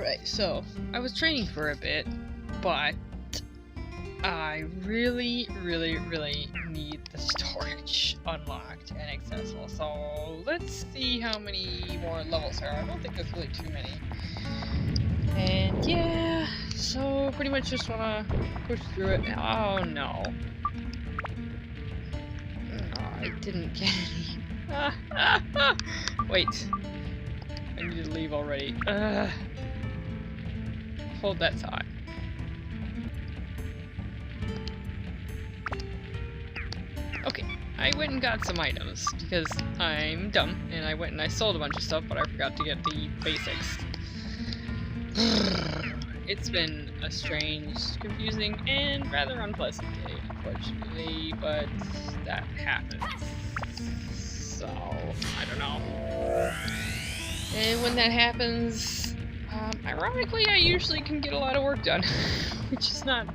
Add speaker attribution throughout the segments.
Speaker 1: Alright, so I was training for a bit, but I really need the storage unlocked and accessible. So let's see how many more levels there are. I don't think there's really too many. And yeah, so pretty much just wanna push through it. Oh no. Oh, I didn't get any. Wait. I need to leave already. Hold that thought. Okay, I went and got some items because I'm dumb and I went and I sold a bunch of stuff, but I forgot to get the basics. It's been a strange, confusing, and rather unpleasant day, unfortunately, but that happens. So, I don't know. And when that happens, ironically, I usually can get a lot of work done, which is not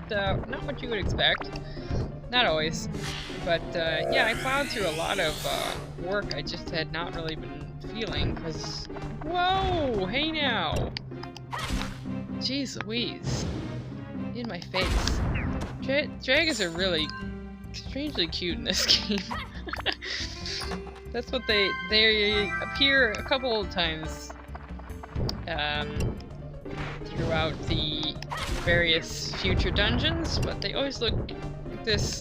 Speaker 1: what you would expect. Not always. But, yeah, I plowed through a lot of work I just had not really been feeling, because... Whoa! Hey now! Jeez Louise. In my face. Dragons are really strangely cute in this game. That's what they appear a couple of times throughout the various future dungeons, but they always look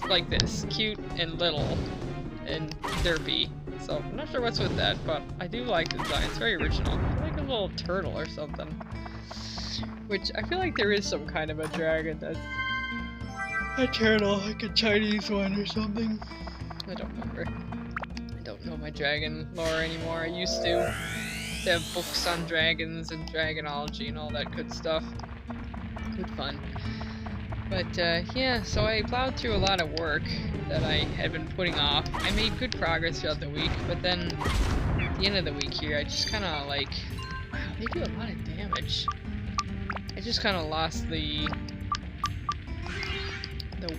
Speaker 1: like this, cute and little and derpy. So I'm not sure what's with that, but I do like the design. It's very original. It's like a little turtle or something. Which I feel like there is some kind of a dragon that's a turtle, like a Chinese one or something. I don't remember. I don't know my dragon lore anymore. I used to have books on dragons and dragonology and all that good stuff. Good fun. But yeah, so I plowed through a lot of work that I had been putting off. I made good progress throughout the week, but then at the end of the week here, I just kind of like, wow, they do a lot of damage. I just kind of lost the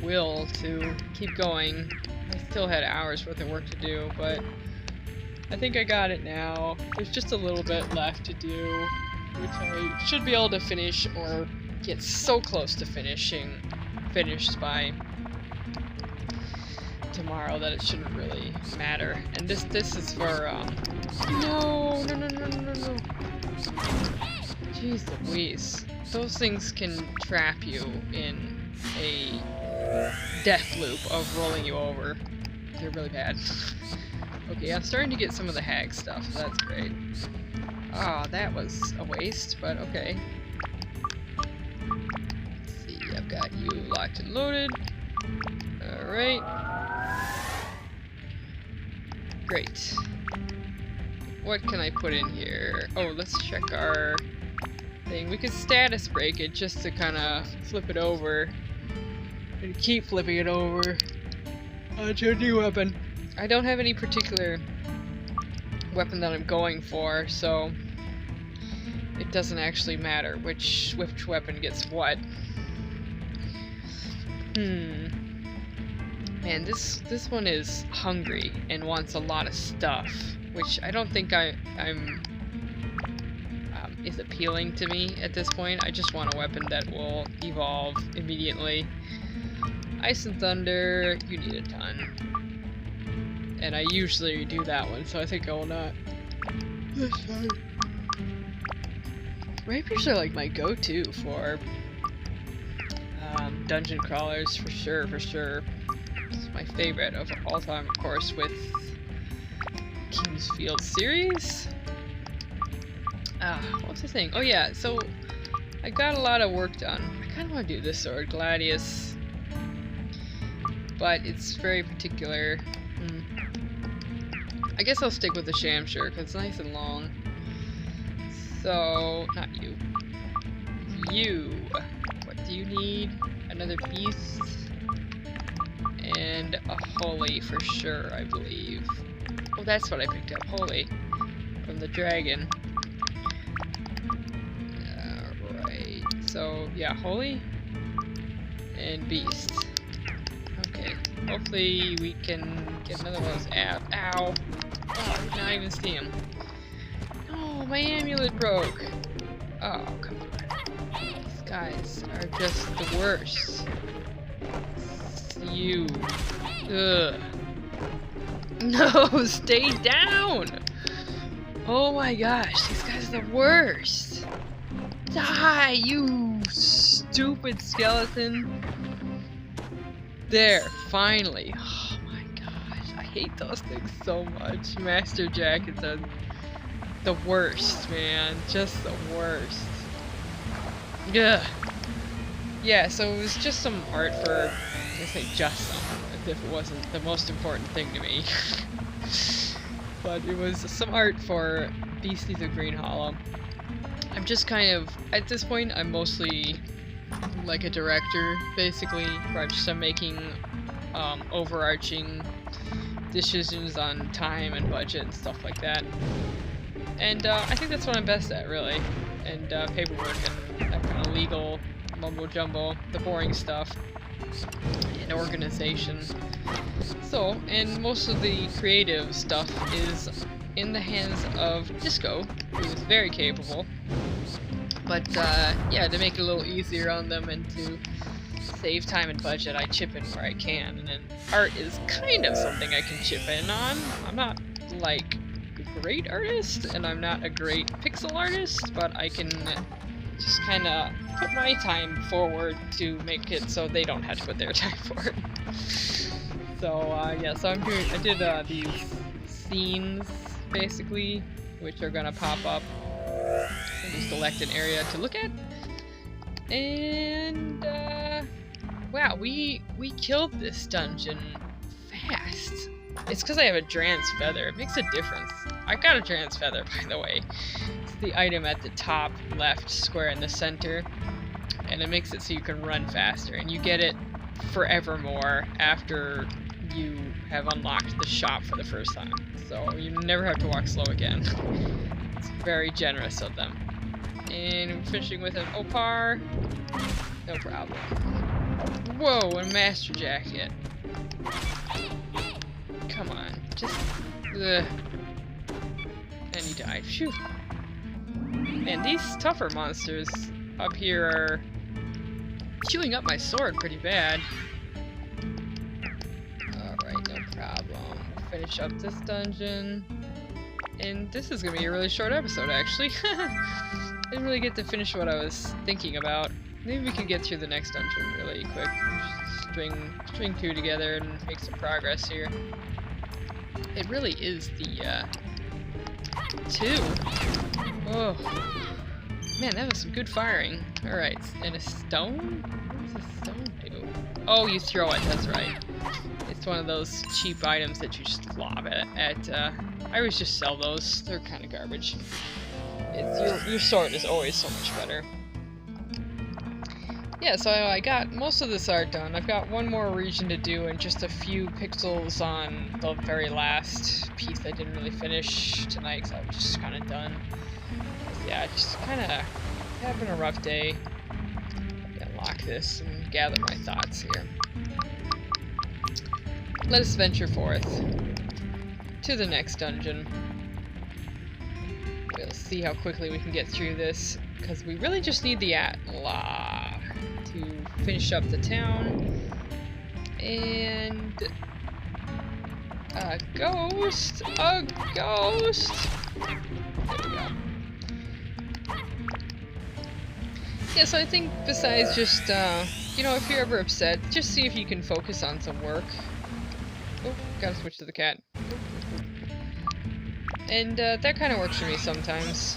Speaker 1: will to keep going. I still had hours worth of work to do, but I think I got it now. There's just a little bit left to do, which I should be able to finish or get so close to finished by tomorrow that it shouldn't really matter. And this is for no. Jeez Louise. Those things can trap you in a death loop of rolling you over. They're really bad. Okay, I'm starting to get some of the hag stuff, so that's great. Ah, oh, that was a waste, but okay. Let's see, I've got you locked and loaded. Alright. Great. What can I put in here? Oh, let's check our thing. We could status break it just to kind of flip it over. And keep flipping it over onto a new weapon. I don't have any particular weapon that I'm going for, so it doesn't actually matter which weapon gets what. Man, this one is hungry and wants a lot of stuff, which I don't think I'm is appealing to me at this point. I just want a weapon that will evolve immediately. Ice and Thunder, you need a ton. And I usually do that one, so I think I will not this time. Rapiers are like my go-to for dungeon crawlers, for sure. It's my favorite of all time, of course, with King's Field series. What was I saying? Oh yeah, so I got a lot of work done. I kind of want to do this sword, Gladius, but it's very particular. I guess I'll stick with the Shamshire because it's nice and long. So, not you. You. What do you need? Another beast. And a holy for sure, I believe. Oh, that's what I picked up. Holy. From the dragon. Alright. So, yeah, holy. And beast. Okay. Hopefully we can get another one of those. Ow. Oh, I did not even see him. No, my amulet broke. Oh, come on. guys are just the worst. You. Ugh. No, stay down! Oh my gosh, these guys are the worst. Die, you stupid skeleton. There, finally. Oh my gosh, I hate those things so much. Master Jackets are the worst, man. Just the worst. Ugh. Yeah, so it was just some art for, I say just some, as if it wasn't the most important thing to me. But it was some art for Beasties of Greenhollow. I'm just kind of, at this point, I'm mostly like a director, basically, where I'm making overarching decisions on time and budget and stuff like that. And I think that's what I'm best at, really. And paperwork and that kind of legal mumbo-jumbo, the boring stuff, and organization. So, and most of the creative stuff is in the hands of Disco, who is very capable. But, yeah, to make it a little easier on them and to save time and budget, I chip in where I can. And then art is kind of something I can chip in on. I'm not, like, a great artist, and I'm not a great pixel artist, but I can just kind of put my time forward to make it so they don't have to put their time for it. So, yeah, so I did these scenes, basically, which are gonna pop up. You select an area to look at. And, wow, we killed this dungeon fast. It's because I have a Dran's Feather. It makes a difference. I got a Dran's Feather, by the way. It's the item at the top left square in the center. And it makes it so you can run faster. And you get it forevermore after you have unlocked the shop for the first time. So you never have to walk slow again. It's very generous of them. And finishing with an Opar. No problem. Whoa, a Master Jacket. Come on, just... Ugh. And he died. Phew. And these tougher monsters up here are chewing up my sword pretty bad. Alright, no problem. Finish up this dungeon. And this is gonna be a really short episode, actually. Didn't really get to finish what I was thinking about. Maybe we can get through the next dungeon really quick. Just string two together and make some progress here. It really is the, two. Oh. Man, that was some good firing. Alright, and a stone? What does a stone do? Oh, you throw it, that's right. It's one of those cheap items that you just lob at I always just sell those. They're kind of garbage. Your sword is always so much better. Yeah, so I got most of this art done. I've got one more region to do and just a few pixels on the very last piece I didn't really finish tonight because I was just kind of done. Yeah, just kind of having a rough day. Unlock this and gather my thoughts here. Let us venture forth to the next dungeon. We'll see how quickly we can get through this, because we really just need the Atla to finish up the town. And... a ghost! A ghost! There we go. Yeah, so I think besides just, you know, if you're ever upset, just see if you can focus on some work. Oh, gotta switch to the cat. And that kind of works for me sometimes.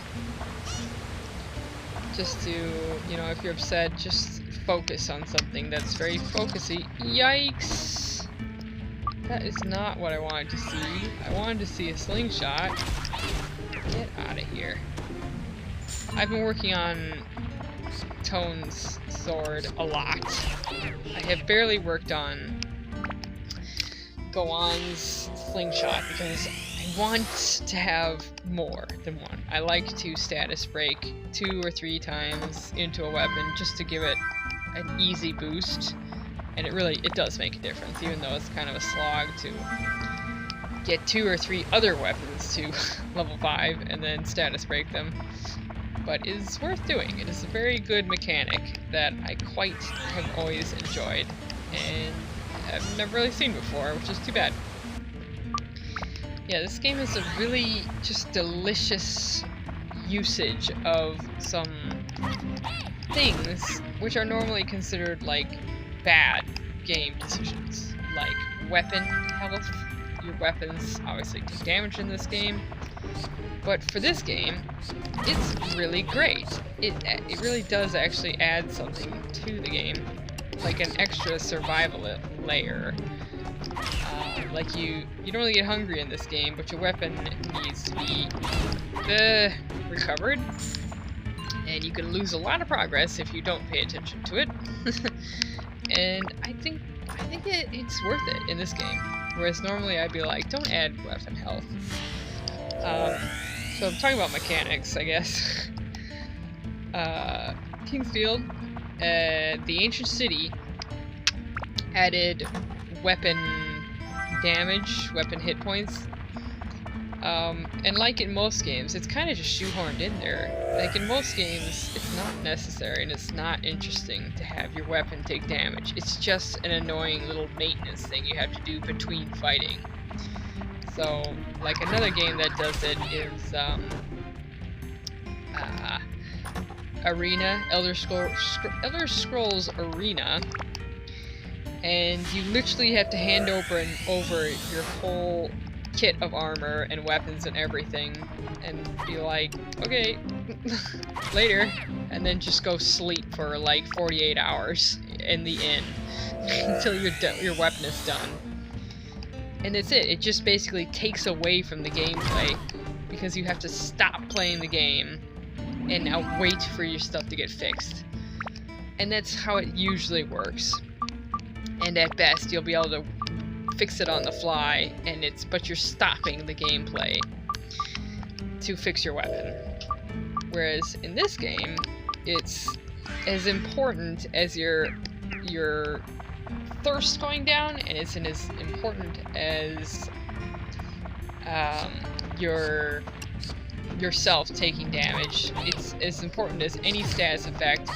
Speaker 1: Just to, you know, if you're upset, just focus on something that's very focusy. Yikes! That is not what I wanted to see. I wanted to see a slingshot. Get out of here. I've been working on Tone's sword a lot. I have barely worked on Gowan's slingshot because I want to have more than one. I like to status break 2 or 3 times into a weapon just to give it an easy boost, and it does make a difference, even though it's kind of a slog to get 2 or 3 other weapons to level 5 and then status break them. but is worth doing. It is a very good mechanic that I quite have always enjoyed, and I've never really seen before, which is too bad. Yeah, this game is a really just delicious usage of some things which are normally considered like bad game decisions, like weapon health. Your weapons obviously take damage in this game, but for this game, it's really great. It really does actually add something to the game, like an extra survival layer. Like you don't really get hungry in this game, but your weapon needs to be recovered, and you can lose a lot of progress if you don't pay attention to it. And I think it's worth it in this game, whereas normally I'd be like, don't add weapon health. So I'm talking about mechanics, I guess. Kingsfield, the ancient city, added weapon damage, weapon hit points. And like in most games, it's kind of just shoehorned in there. Like in most games, it's not necessary and it's not interesting to have your weapon take damage. It's just an annoying little maintenance thing you have to do between fighting. So, like another game that does it is Arena, Elder Scrolls Arena, and you literally have to hand over your whole kit of armor and weapons and everything, and be like, okay, later, and then just go sleep for like 48 hours in the inn until your weapon is done. And that's it. It just basically takes away from the gameplay because you have to stop playing the game and now wait for your stuff to get fixed. And that's how it usually works. And at best, you'll be able to fix it on the fly, but you're stopping the gameplay to fix your weapon. Whereas in this game, it's as important as your thirst going down, and it's as important as yourself taking damage. It's as important as any status effect.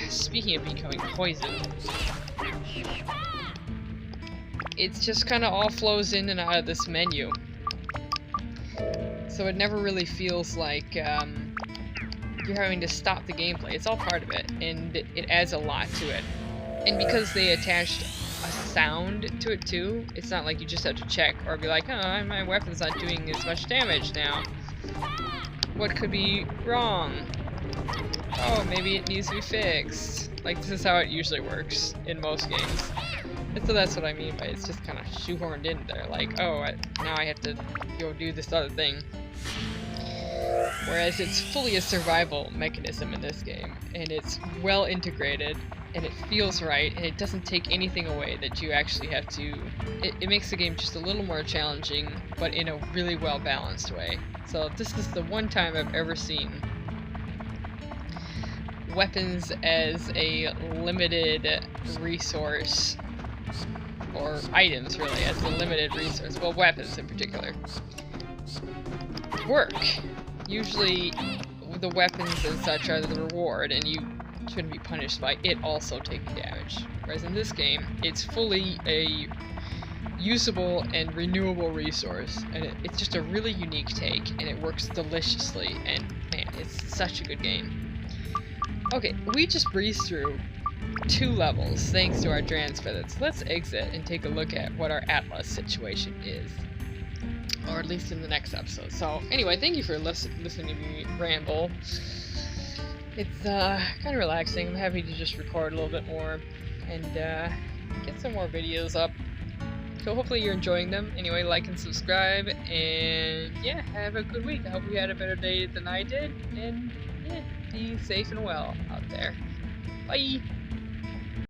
Speaker 1: Speaking of becoming poisoned, it just kind of all flows in and out of this menu. So it never really feels like you're having to stop the gameplay. It's all part of it, and it adds a lot to it. And because they attached a sound to it too, it's not like you just have to check or be like, oh, my weapon's not doing as much damage now. What could be wrong? Oh, maybe it needs to be fixed. Like, this is how it usually works in most games. And so that's what I mean by it's just kind of shoehorned in there. Like, oh, now I have to go do this other thing. Whereas it's fully a survival mechanism in this game, and it's well integrated, and it feels right, and it doesn't take anything away that you actually have to. It makes the game just a little more challenging, but in a really well balanced way. So this is the one time I've ever seen weapons as a limited resource, or items really as a limited resource, well, weapons in particular, work. Usually the weapons and such are the reward, and you shouldn't be punished by it also taking damage. Whereas in this game, it's fully a usable and renewable resource, and it's just a really unique take, and it works deliciously, and man, it's such a good game. Okay, we just breezed through 2 levels thanks to our transfedits. Let's exit and take a look at what our Atlas situation is. Or at least in the next episode. So, anyway, thank you for listening to me ramble. It's kind of relaxing. I'm happy to just record a little bit more and get some more videos up. So hopefully you're enjoying them. Anyway, like and subscribe, and yeah, have a good week. I hope you had a better day than I did, and yeah, be safe and well out there. Bye!